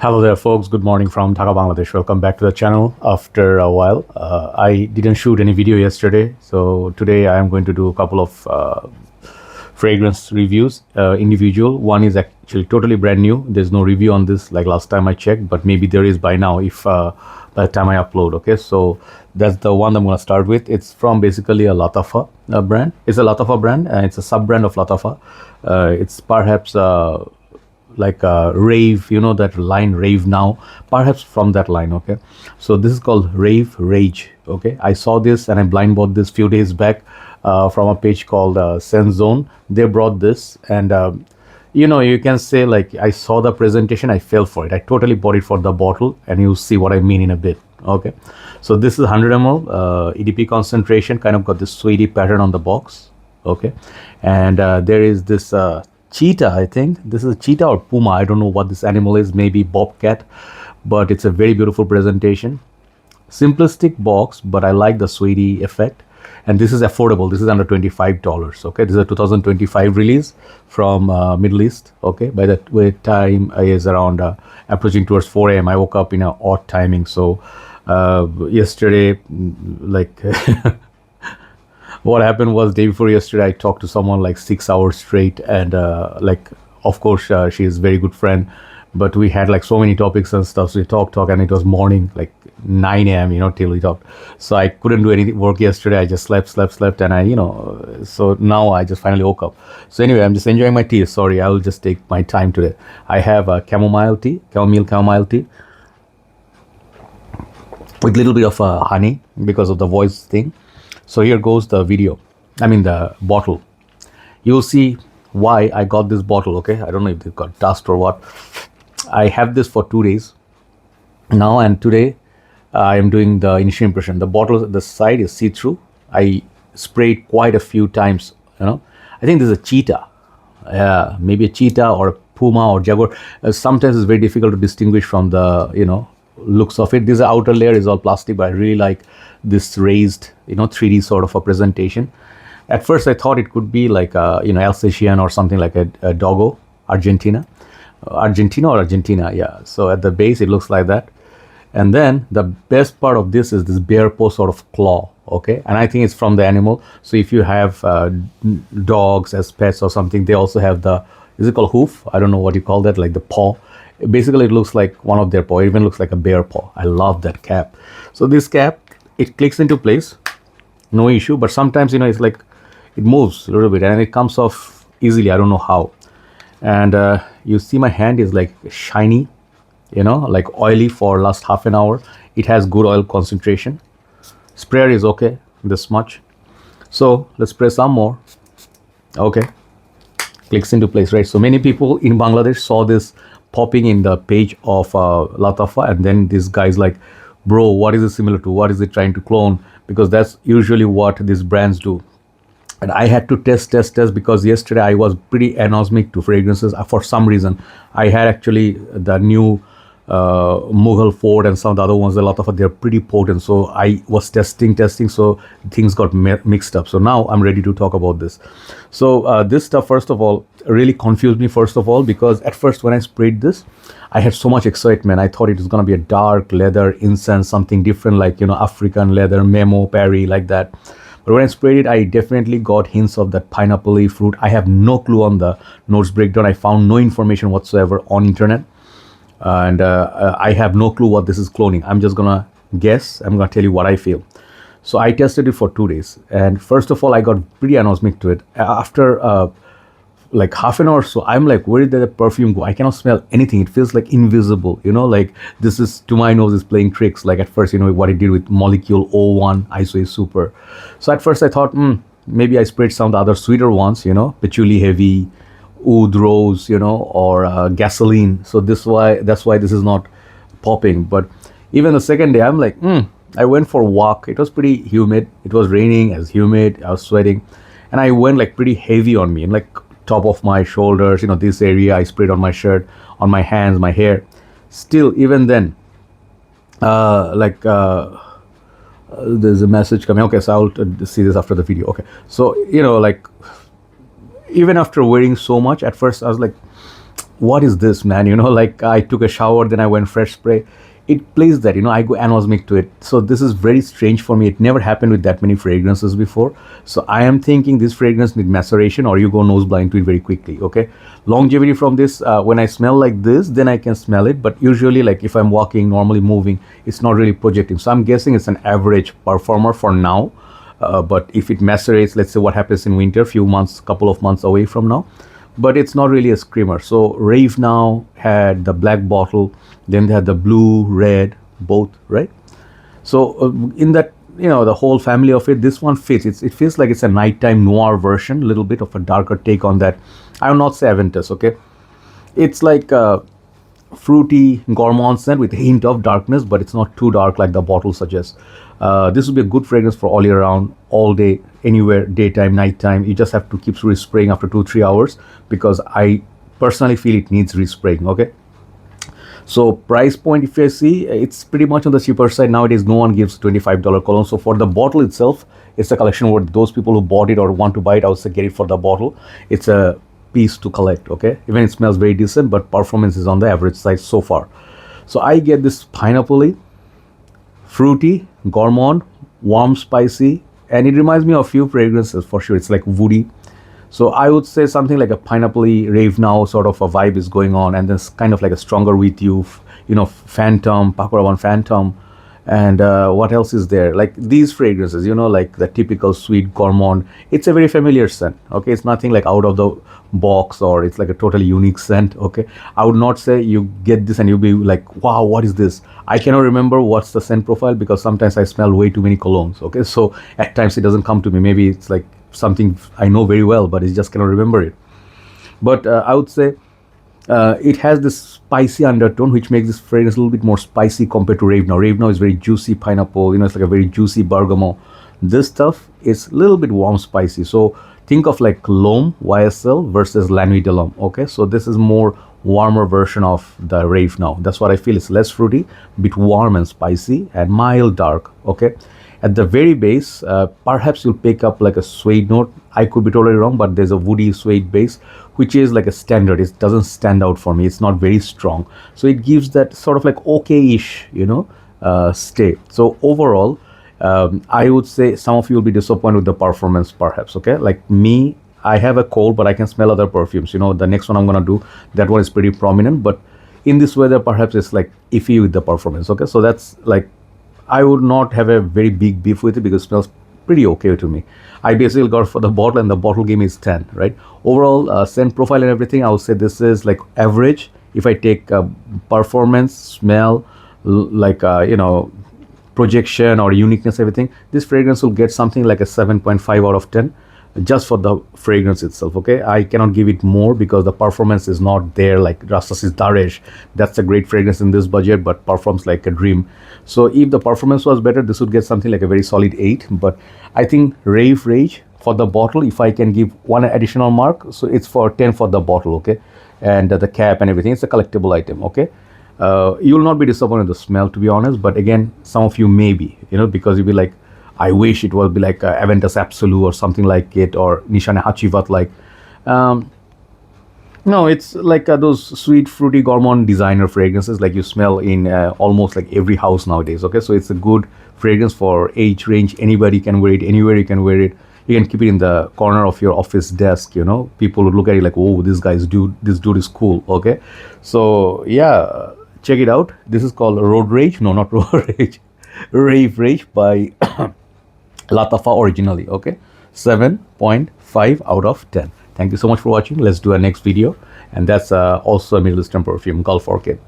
Hello there, folks. Good morning from Dhaka, Bangladesh. Welcome back to the channel after a while. I didn't shoot any video yesterday, so today I am going to do a couple of fragrance reviews, individual. One is actually totally brand new. There's no review on this like last time I checked, but maybe there is by now if by the time I upload. Okay, so that's the one I'm going to start with. It's from basically a Lattafa brand. It's a Lattafa brand, and it's a sub brand of Lattafa. It's perhaps like Rave, you know that line Rave Now, perhaps from that line. Okay, so this is called Rave Rage. Okay, I saw this and I blind bought this few days back from a page called Sense Zone. They brought this, and you can say like I saw the presentation, I fell for it. I totally bought it for the bottle, and you'll see what I mean in a bit. Okay, so this is 100 ml EDP concentration, kind of got this sweetie pattern on the box. Okay, and there is this cheetah. I think this is a cheetah or puma. I don't know what this animal is, maybe bobcat, but it's a very beautiful presentation. Simplistic box, but I like the sweetie effect, and this is affordable. This is under $25. Okay, this is a 2025 release from Middle East. Okay, by the way, time is around approaching towards 4 a.m. I woke up in an odd timing, so yesterday, like what happened was day before yesterday I talked to someone like 6 hours straight, and like of course she is a very good friend, but we had like so many topics and stuff, so we talk and it was morning like 9 a.m. till we talked, so I couldn't do any work yesterday. I just slept, and I so now I just finally woke up. So anyway, I'm just enjoying my tea. Sorry, I will just take my time today. I have a chamomile tea with little bit of honey because of the voice thing. So here goes the video, the bottle. You'll see why I got this bottle. Okay, I don't know if they've got dust or what. I have this for 2 days now, and today I am doing the initial impression. The bottle, the side is see-through. I sprayed quite a few times. I think this is a cheetah. Yeah, maybe a cheetah or a puma or jaguar. Sometimes it's very difficult to distinguish from the looks of it. This outer layer is all plastic, but I really like this raised 3D sort of a presentation. At first I thought it could be like a Alsatian or something like a doggo, Argentina, yeah. So at the base it looks like that, and then the best part of this is this bear paw sort of claw. Okay, and I think it's from the animal. So if you have dogs as pets or something, they also have the, is it called hoof? I don't know what you call that, like the paw. Basically it looks like one of their paw. It even looks like a bear paw. I love that cap. So this cap, it clicks into place, no issue, but sometimes it's like it moves a little bit and it comes off easily. I don't know how. And you see my hand is like shiny, like oily for last half an hour. It has good oil concentration. Sprayer is okay, this much. So let's spray some more. Okay, clicks into place, right? So many people in Bangladesh saw this popping in the page of Lattafa, and then this guy's like, bro, what is it similar to? What is it trying to clone? Because that's usually what these brands do. And I had to test because yesterday I was pretty anosmic to fragrances. For some reason, I had actually the new Mughal Ford and some of the other ones, a lot of they're pretty potent. So I was testing, so things got mixed up. So now I'm ready to talk about this. So this stuff, first of all, really confused me, because at first when I sprayed this, I had so much excitement. I thought it was going to be a dark leather incense, something different, like African leather, Memo, Perry, like that. But when I sprayed it, I definitely got hints of that pineapple-y fruit. I have no clue on the notes breakdown. I found no information whatsoever on internet. And I have no clue what this is cloning. I'm just gonna guess. I'm gonna tell you what I feel. So I tested it for 2 days, and first of all I got pretty anosmic to it. After like half an hour or so, I'm like, where did the perfume go? I cannot smell anything. It feels like invisible, like this is, to my nose, is playing tricks. Like at first, what it did with Molecule 01 Iso Super. So at first I thought, maybe I sprayed some of the other sweeter ones, Patchouli Heavy, Oud Rose, or gasoline. So that's why this is not popping. But even the second day, I'm like, I went for a walk. It was pretty humid. It was raining, it was humid, I was sweating, and I went like pretty heavy on me, and like top of my shoulders, this area. I sprayed on my shirt, on my hands, my hair. Still, even then, there's a message coming. Okay, so I'll see this after the video. Okay, so like even after wearing so much, at first I was like, what is this, man? Like I took a shower, then I went fresh spray. It plays that, I go anosmic to it. So this is very strange for me. It never happened with that many fragrances before. So I am thinking this fragrance need maceration, or you go nose blind to it very quickly. Okay, longevity from this, when I smell like this, then I can smell it. But usually, like if I'm walking, normally moving, it's not really projecting. So I'm guessing it's an average performer for now. But if it macerates, let's say what happens in winter, few months, couple of months away from now, but it's not really a screamer. So Rave now had the black bottle, then they had the blue, red, both, right? So in that, the whole family of it, this one fits. It feels like it's a nighttime noir version, a little bit of a darker take on that. I will not say Aventus, okay? It's like a fruity gourmand scent with a hint of darkness, but it's not too dark like the bottle suggests. This would be a good fragrance for all year round, all day, anywhere, daytime, nighttime. You just have to keep respraying after 2-3 hours, because I personally feel it needs respraying. Okay, so price point, if you see, it's pretty much on the cheaper side nowadays. No one gives $25 cologne. So for the bottle itself, it's a collection where those people who bought it or want to buy it, I would say get it for the bottle. It's a piece to collect. Okay, even it smells very decent, but performance is on the average side so far. So I get this pineapple-y, fruity, gourmand, warm, spicy, and it reminds me of a few fragrances for sure. It's like woody. So I would say something like a pineapple-y rave now sort of a vibe is going on, and then kind of like a stronger with you, Phantom, Pakuraban Phantom, and what else is there? Like these fragrances, like the typical sweet gourmand. It's a very familiar scent. Okay, it's nothing like out of the box, or it's like a totally unique scent. Okay, I would not say you get this and you'll be like, wow, what is this? I cannot remember what's the scent profile, because sometimes I smell way too many colognes. Okay, so at times it doesn't come to me. Maybe it's like something I know very well, but I just cannot remember it. But I would say it has this spicy undertone, which makes this fragrance a little bit more spicy compared to Rave Now. Rave Now is very juicy pineapple, it's like a very juicy bergamot. This stuff is a little bit warm spicy. So think of like L'Homme YSL versus La Nuit de l'Homme. Okay, so this is more warmer version of the Rave Now. That's what I feel. It's less fruity, bit warm and spicy, and mild dark. Okay, at the very base, perhaps you'll pick up like a suede note. I could be totally wrong, but there's a woody suede base, which is like a standard. It doesn't stand out for me. It's not very strong. So it gives that sort of like okay-ish, stay. So overall, I would say some of you will be disappointed with the performance, perhaps. Okay, like me, I have a cold, but I can smell other perfumes. The next one I'm gonna do, that one is pretty prominent. But in this weather, perhaps it's like iffy with the performance. Okay, so that's like, I would not have a very big beef with it, because it smells pretty okay to me. I basically got for the bottle, and the bottle gave me is 10, right? Overall, scent profile and everything, I would say this is like average. If I take performance, smell, projection or uniqueness, everything, this fragrance will get something like a 7.5 out of 10, just for the fragrance itself. Okay, I cannot give it more because the performance is not there. Like Rastasis Daresh, that's a great fragrance in this budget, but performs like a dream. So if the performance was better, this would get something like a very solid 8. But I think Rave Rage for the bottle, if I can give one additional mark, so it's for 10 for the bottle. Okay, and the cap and everything, it's a collectible item. Okay, you will not be disappointed with the smell, to be honest. But again, some of you may be, because you'll be like, I wish it would be like Aventus Absolu or something like it, or Nishane Hachivat like. No, it's like those sweet, fruity, gourmand designer fragrances like you smell in almost like every house nowadays. Okay, so it's a good fragrance for age range. Anybody can wear it, anywhere you can wear it. You can keep it in the corner of your office desk. People would look at it like, oh, this dude is cool. Okay, so yeah, check it out. This is called Road Rage. No, not Road Rage. Rave Rage by Lattafa originally. Okay, 7.5 out of 10. Thank you so much for watching. Let's do a next video, and that's also a Middle Eastern perfume, Gulf Orchid.